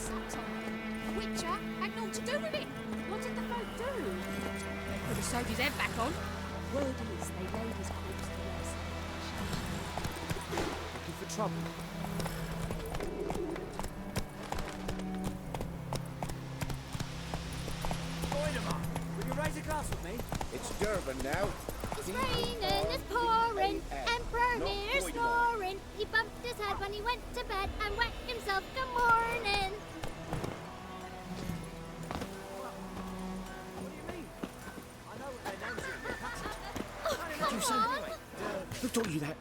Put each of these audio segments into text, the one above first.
socks on. The Witcher had naught to do with it. What did the folk do? They could have sewed his head back on. Word is they laid his corpse to rest. Looking for trouble? Waldemar, will you raise a glass with me? It's Durban now. It's raining, it's pouring, Emperor near snoring. He bumped his head when he went to bed and wet himself good morning. What do you mean? I know what their names are in the passage. Oh, come on. Who told you that?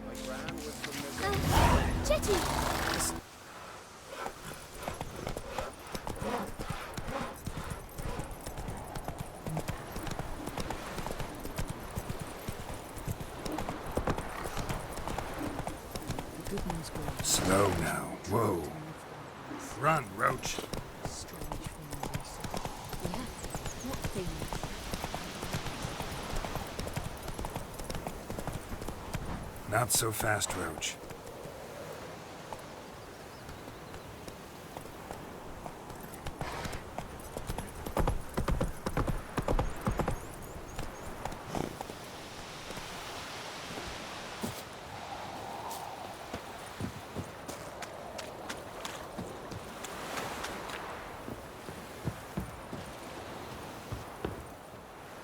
My gran was from the... Jetty. Slow now. Whoa. Run, Roach. Yeah, what thing? Not so fast, Roach.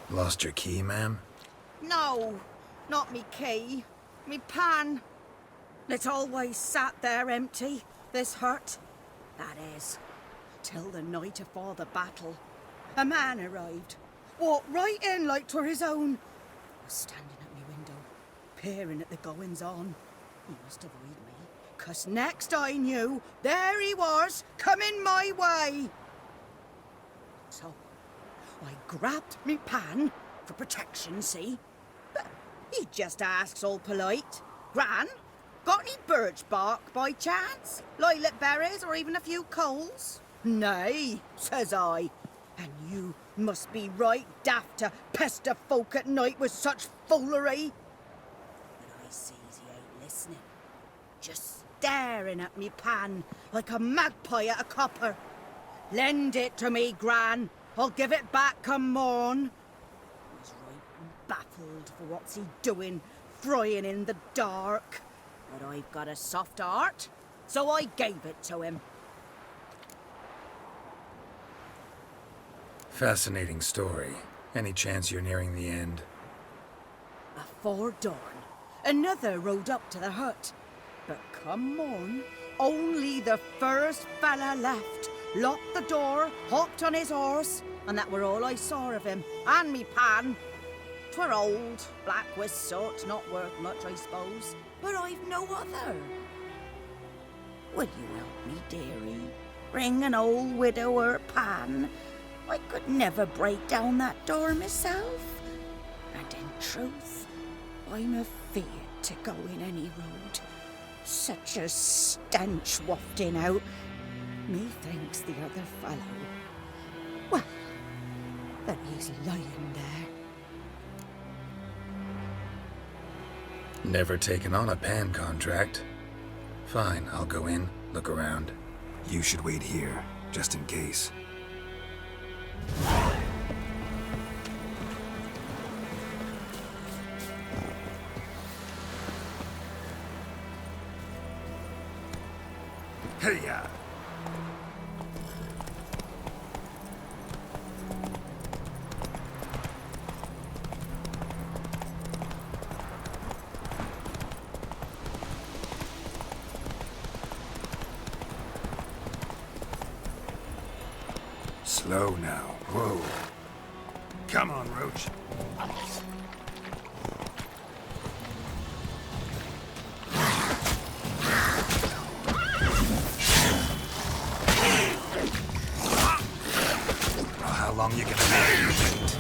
Lost your key, ma'am? No, not me key. Me pan. It's always sat there empty, this hut. That is, till the night afore the battle. A man arrived, walked right in like 'twere his own. Was standing at me window, peering at the goings-on. He must avoid me, 'cause next I knew, there he was, coming my way. So, I grabbed me pan, for protection, see? But he just asks all polite, Gran, got any birch bark by chance? Lilac berries or even a few coals? Nay, says I. And you must be right daft to pester folk at night with such foolery. But I sees he ain't listening. Just staring at me pan like a magpie at a copper. Lend it to me, Gran. I'll give it back come morn. He's right baffled for what's he doing, frying in the dark. But I've got a soft heart, so I gave it to him. Fascinating story. Any chance you're nearing the end? Afore dawn, another rode up to the hut. But come morn, only the first fella left. Locked the door, hopped on his horse, and that were all I saw of him, and me pan. 'Twere old, black with soot, not worth much, I suppose, but I've no other. Would you help me, dearie? Bring an old widower pan? I could never break down that door myself. And in truth, I'm afeard to go in any road. Such a stench wafting out. Methinks the other fellow. Well, that he's lying there. Never taken on a pan contract. Fine, I'll go in, look around. You should wait here, just in case. Hey-ya! Slow now. Whoa. Come on, Roach. How long you gonna make me wait?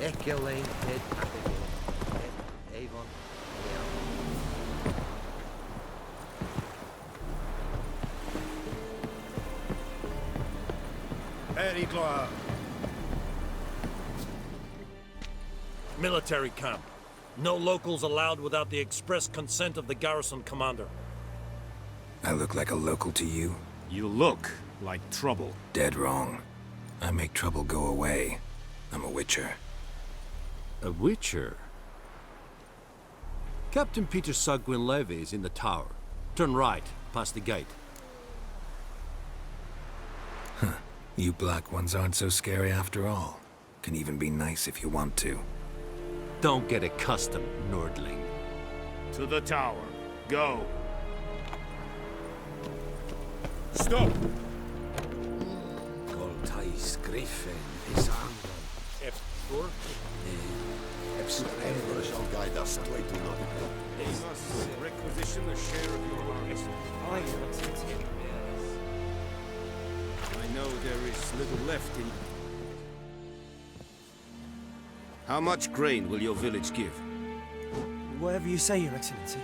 Echelane head Abigail. Avon. Perigla. Military camp. No locals allowed without the express consent of the garrison commander. I look like a local to you? You look like trouble. Dead wrong. I make trouble go away. I'm a witcher. A witcher? Captain Peter Sagwin Levy is in the tower. Turn right, past the gate. You black ones aren't so scary after all. Can even be nice if you want to. Don't get accustomed, Nordling. To the tower. Go. Stop! Goltais Griffin is Angon. Epsur? Emperor shall guide us to a They must requisition a share of your harvest. I know there is little left in... How much grain will your village give? Whatever you say, Your Excellency.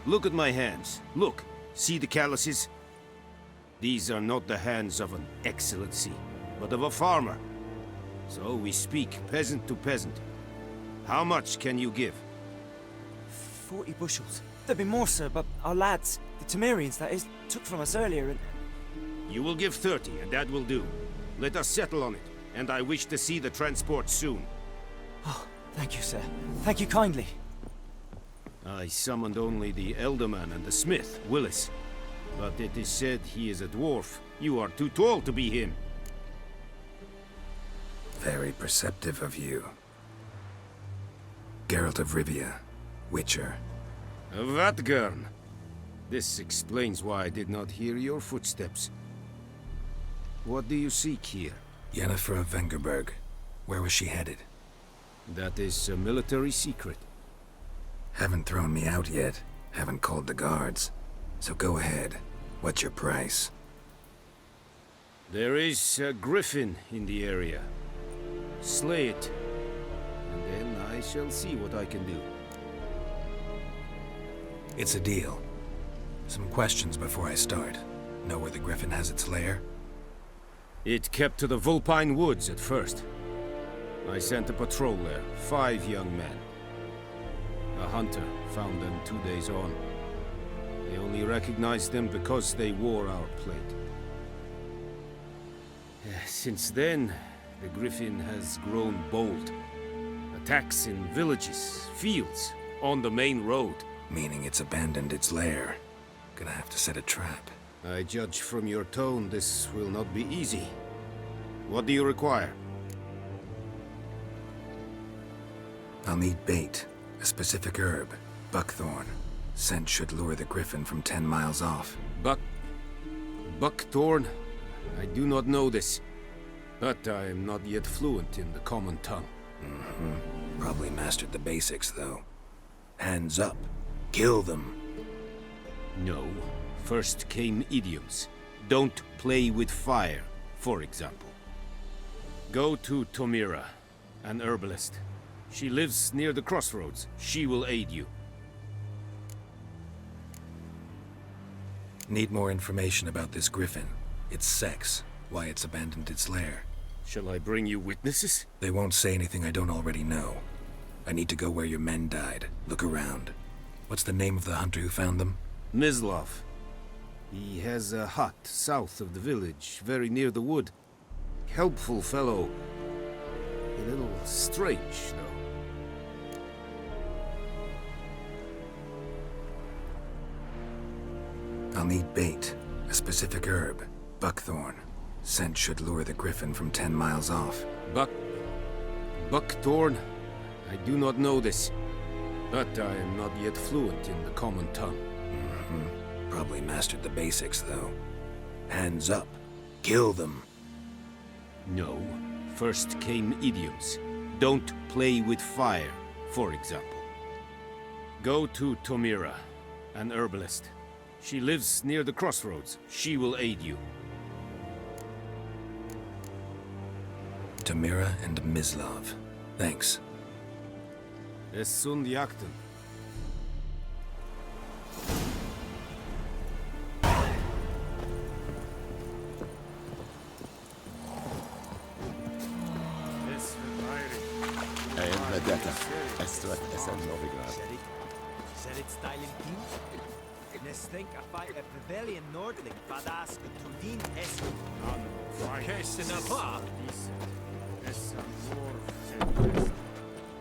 Look at my hands. Look. See the calluses? These are not the hands of an excellency, but of a farmer. So we speak peasant to peasant. How much can you give? 40 bushels. There'd be more, sir, but our lads, the Temerians, that is, took from us earlier and... You will give 30, and that will do. Let us settle on it, and I wish to see the transport soon. Oh, thank you, sir. Thank you kindly. I summoned only the Elderman and the smith, Willis. But it is said he is a dwarf. You are too tall to be him. Very perceptive of you. Geralt of Rivia, Witcher. Vatgern. This explains why I did not hear your footsteps. What do you seek here? Yennefer of Vengerberg. Where was she headed? That is a military secret. Haven't thrown me out yet. Haven't called the guards. So go ahead. What's your price? There is a griffin in the area. Slay it, and then I shall see what I can do. It's a deal. Some questions before I start. Know where the griffin has its lair? It kept to the Vulpine Woods at first. I sent a patrol there, 5 young men. A hunter found them 2 days on. They only recognized them because they wore our plate. Since then, the griffin has grown bold. Attacks in villages, fields, on the main road. Meaning it's abandoned its lair. Gonna have to set a trap. I judge from your tone this will not be easy. What do you require? I'll need bait. A specific herb. Buckthorn. Scent should lure the griffin from 10 miles off. Buckthorn? I do not know this. But I am not yet fluent in the common tongue. Probably mastered the basics, though. Hands up. Kill them. No. First came idioms. Don't play with fire, for example. Go to Tomira, an herbalist. She lives near the crossroads. She will aid you. Need more information about this griffin. Its sex. Why it's abandoned its lair. Shall I bring you witnesses? They won't say anything I don't already know. I need to go where your men died. Look around. What's the name of the hunter who found them? Mislav. He has a hut south of the village, very near the wood. Helpful fellow. A little strange, though. I'll need bait. A specific herb. Buckthorn. Scent should lure the griffin from 10 miles off. Buckthorn? I do not know this. But I am not yet fluent in the common tongue. Probably mastered the basics, though. Hands up. Kill them. No. First came idioms. Don't play with fire, for example. Go to Tomira, an herbalist. She lives near the crossroads. She will aid you. Tamira and Mislav. Thanks. Es sunt jakten. Medetta, Estrat Esen Novigrad. Said it's styling teams? Nesthink a fight a Pavilion Nordling, Badask, Tudin Esku. Kessinapa.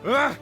Ah!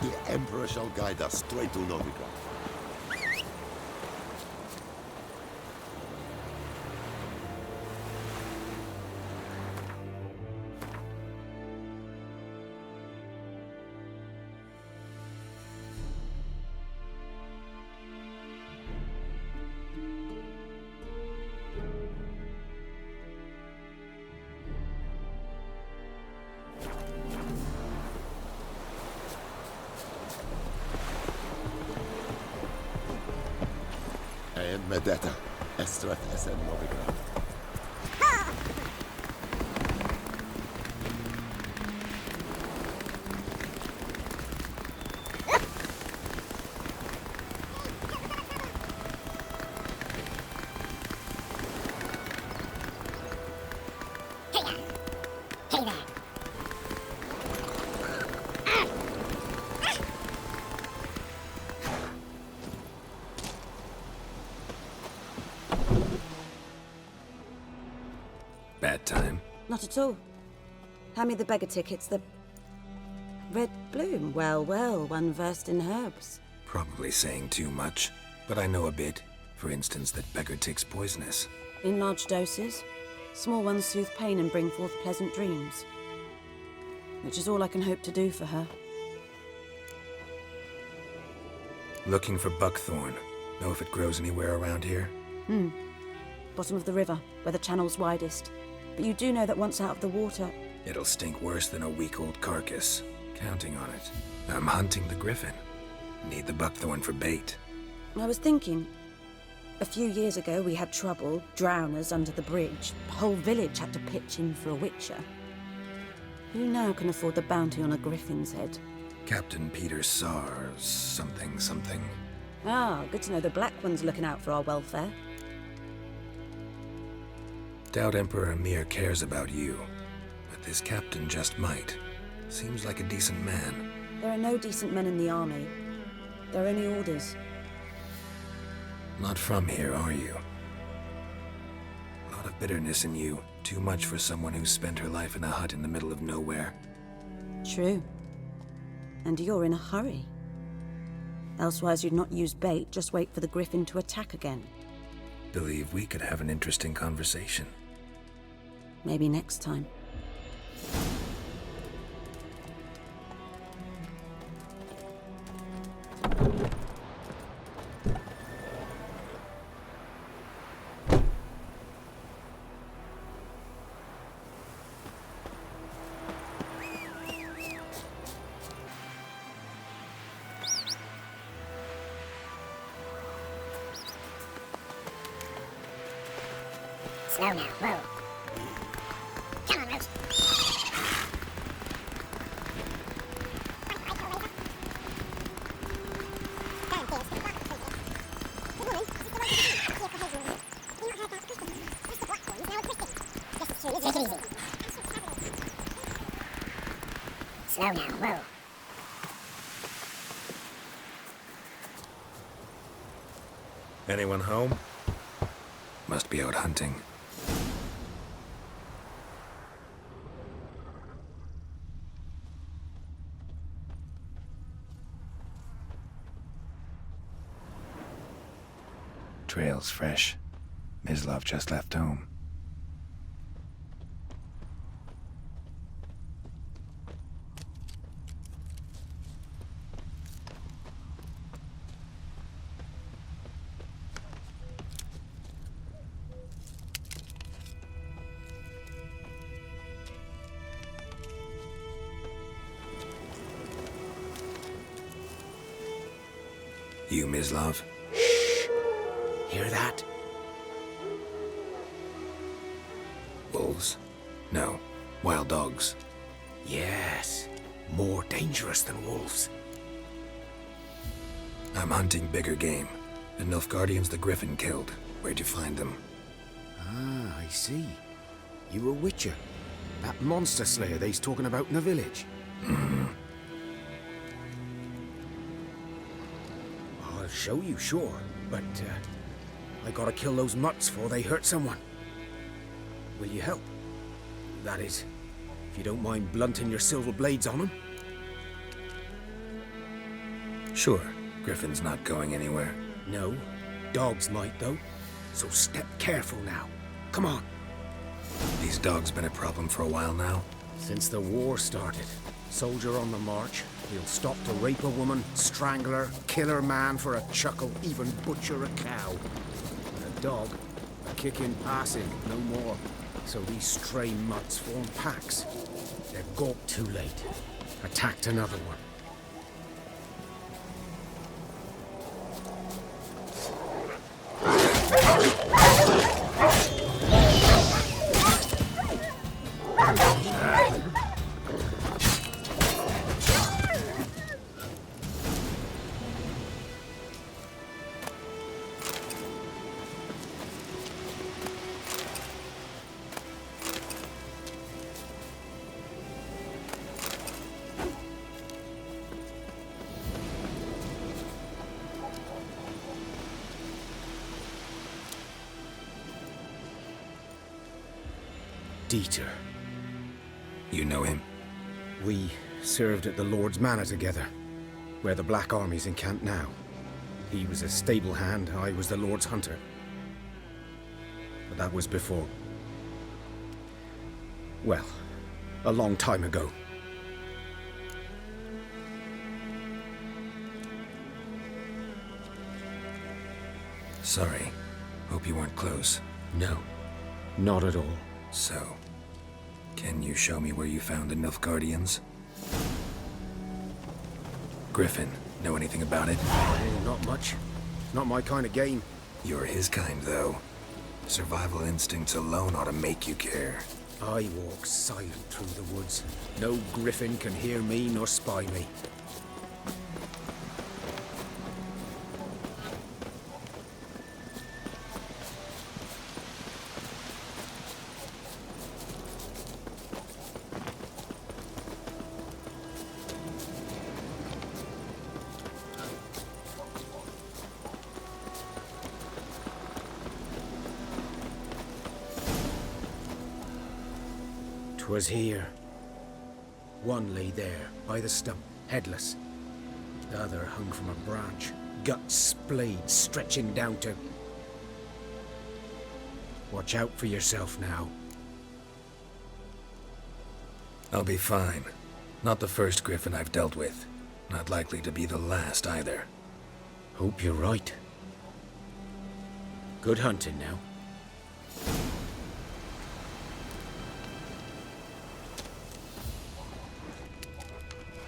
The Emperor shall guide us straight to Novigrad. Medetta, Estrat Esen Novigrad. Bad time? Not at all. Hand me the beggar tickets, the... Red bloom. Well, well, one versed in herbs. Probably saying too much, but I know a bit. For instance, that beggar tick's poisonous. In large doses. Small ones soothe pain and bring forth pleasant dreams. Which is all I can hope to do for her. Looking for buckthorn. Know if it grows anywhere around here? Bottom of the river, where the channel's widest. But you do know that once out of the water... It'll stink worse than a week-old carcass. Counting on it. I'm hunting the griffin. Need the buckthorn for bait. I was thinking... A few years ago we had trouble, drowners under the bridge. The whole village had to pitch in for a witcher. Who now can afford the bounty on a griffin's head? Captain Peter Sar... something. Ah, good to know the Black One's looking out for our welfare. Doubt Emperor Emir cares about you. But this captain just might. Seems like a decent man. There are no decent men in the army. There are only orders. Not from here, are you? A lot of bitterness in you. Too much for someone who's spent her life in a hut in the middle of nowhere. True. And you're in a hurry. Elsewise you'd not use bait, just wait for the griffin to attack again. Believe we could have an interesting conversation. Maybe next time. Slow now, whoa. Come on, Rose. Take it easy. Slow now, whoa. Anyone home? Must be out hunting. Trail's fresh. Mislav just left home. You, Mislav? Hear that? Wolves? No. Wild dogs. Yes. More dangerous than wolves. I'm hunting bigger game. The Nilfgaardians the Griffin killed. Where'd you find them? Ah, I see. You a witcher. That monster slayer they's talking about in the village. I'll show you, sure. But, I gotta kill those mutts before they hurt someone. Will you help? That is, if you don't mind blunting your silver blades on them. Sure. Griffin's not going anywhere. No. Dogs might, though. So step careful now. Come on. These dogs been a problem for a while now? Since the war started. Soldier on the march. He'll stop to rape a woman, strangle her, kill her man for a chuckle, even butcher a cow. And a dog, a kick in passing, no more. So these stray mutts form packs. They're gawped too late. Attacked another one. Dieter. You know him? We served at the Lord's Manor together, where the Black Army's encamped now. He was a stable hand, I was the Lord's hunter. But that was before... well, a long time ago. Sorry. Hope you weren't close. No, not at all. So, can you show me where you found the Nilfgaardians? Griffin, know anything about it? Not much. Not my kind of game. You're his kind, though. Survival instincts alone ought to make you care. I walk silent through the woods. No griffin can hear me nor spy me. Was here. One lay there, by the stump, headless. The other hung from a branch, guts splayed, stretching down to... Watch out for yourself now. I'll be fine. Not the first griffin I've dealt with. Not likely to be the last, either. Hope you're right. Good hunting now.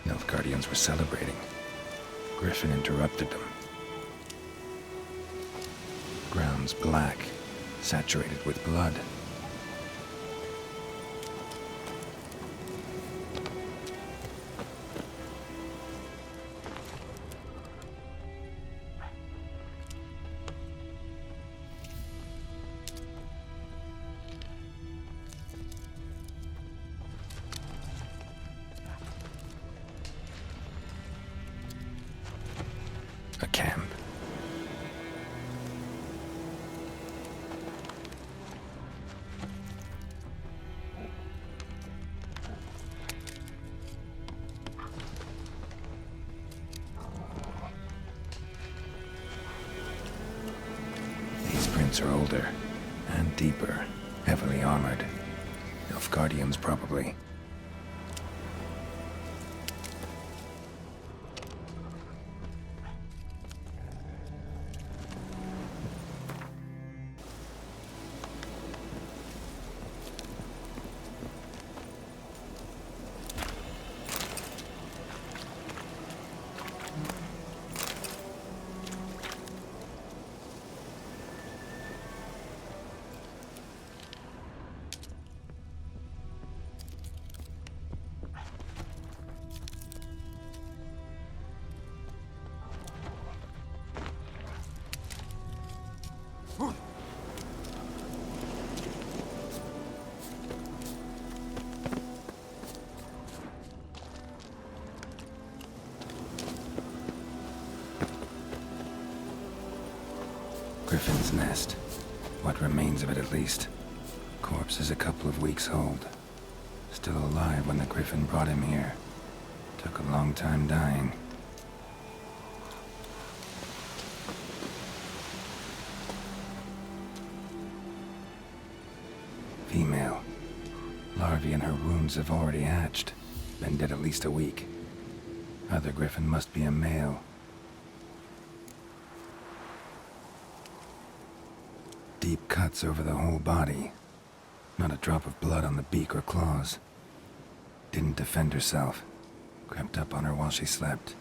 Nilfgaardians were celebrating. Griffin interrupted them. Ground's black, saturated with blood. A camp. These prints are older and deeper, heavily armored. Nilfgaardians, probably. Griffin's nest. What remains of it, at least. Corpse is a couple of weeks old. Still alive when the Griffin brought him here. Took a long time dying. Female. Larvae in her wounds have already hatched. Been dead at least a week. Other Griffin must be a male. Deep cuts over the whole body. Not a drop of blood on the beak or claws. Didn't defend herself. Crept up on her while she slept.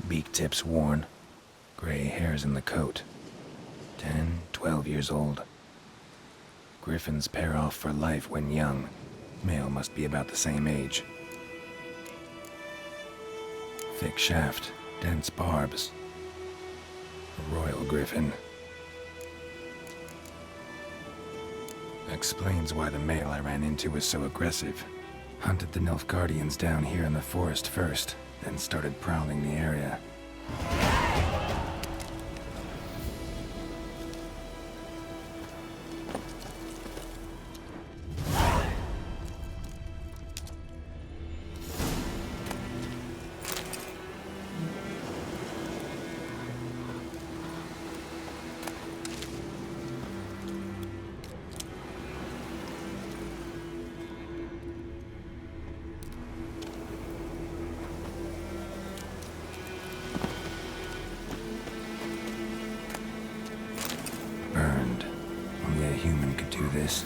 Beak tips worn. Gray hairs in the coat. 10, 12 years old. Griffins pair off for life when young. Male must be about the same age. Thick shaft, dense barbs. A royal griffin. Explains why the male I ran into was so aggressive. Hunted the Nilfgaardians down here in the forest first, then started prowling the area. Burned. Only a human could do this.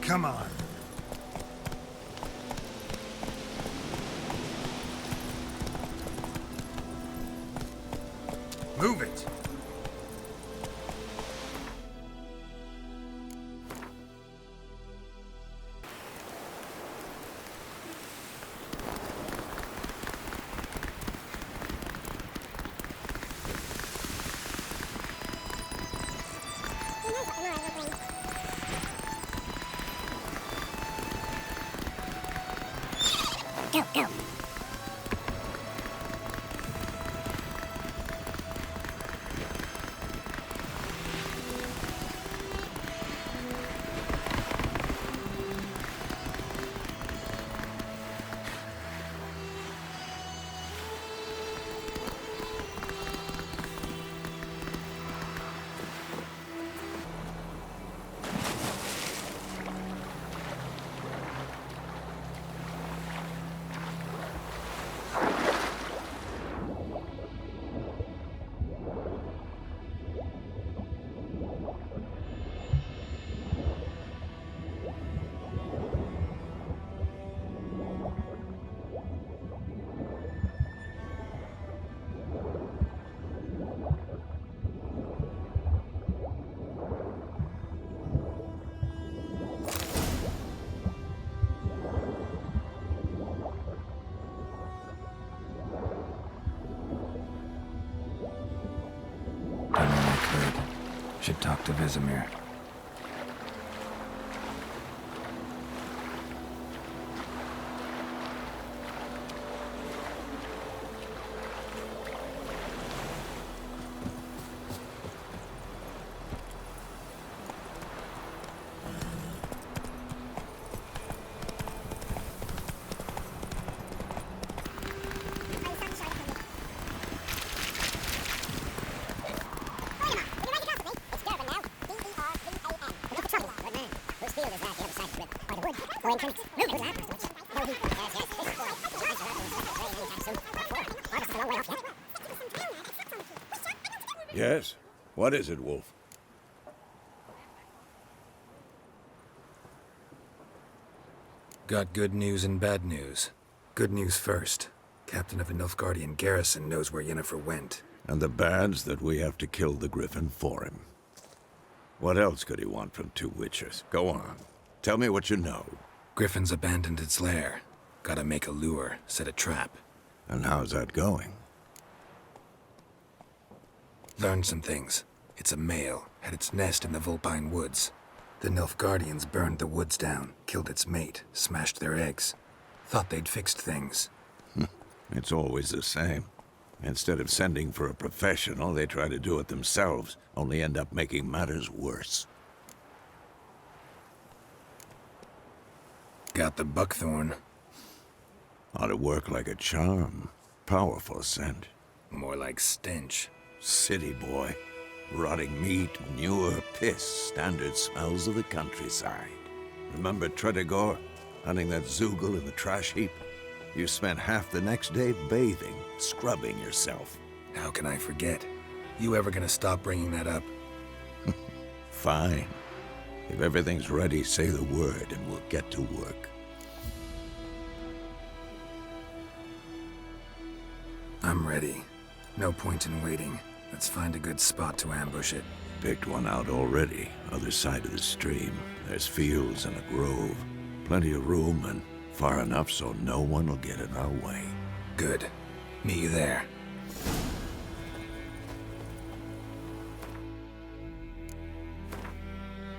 Come on. Move it. Go, go. Should talk to Vesemir. Yes? What is it, Wolf? Got good news and bad news. Good news first. Captain of a Nilfgaardian garrison knows where Yennefer went. And the bad's that we have to kill the Griffin for him. What else could he want from two witches? Go on. Tell me what you know. Griffin's abandoned its lair. Gotta make a lure, set a trap. And how's that going? Learned some things. It's a male, had its nest in the Vulpine Woods. The Nilfgaardians burned the woods down, killed its mate, smashed their eggs. Thought they'd fixed things. It's always the same. Instead of sending for a professional, they try to do it themselves, only end up making matters worse. Got the buckthorn. Ought to work like a charm. Powerful scent. More like stench. City boy. Rotting meat, manure, piss, standard smells of the countryside. Remember Tredegor? Hunting that Zoogle in the trash heap? You spent half the next day bathing, scrubbing yourself. How can I forget? You ever gonna stop bringing that up? Fine. If everything's ready, say the word and we'll get to work. I'm ready. No point in waiting. Let's find a good spot to ambush it. Picked one out already, other side of the stream. There's fields and a grove. Plenty of room and far enough so no one will get in our way. Good. Meet you there.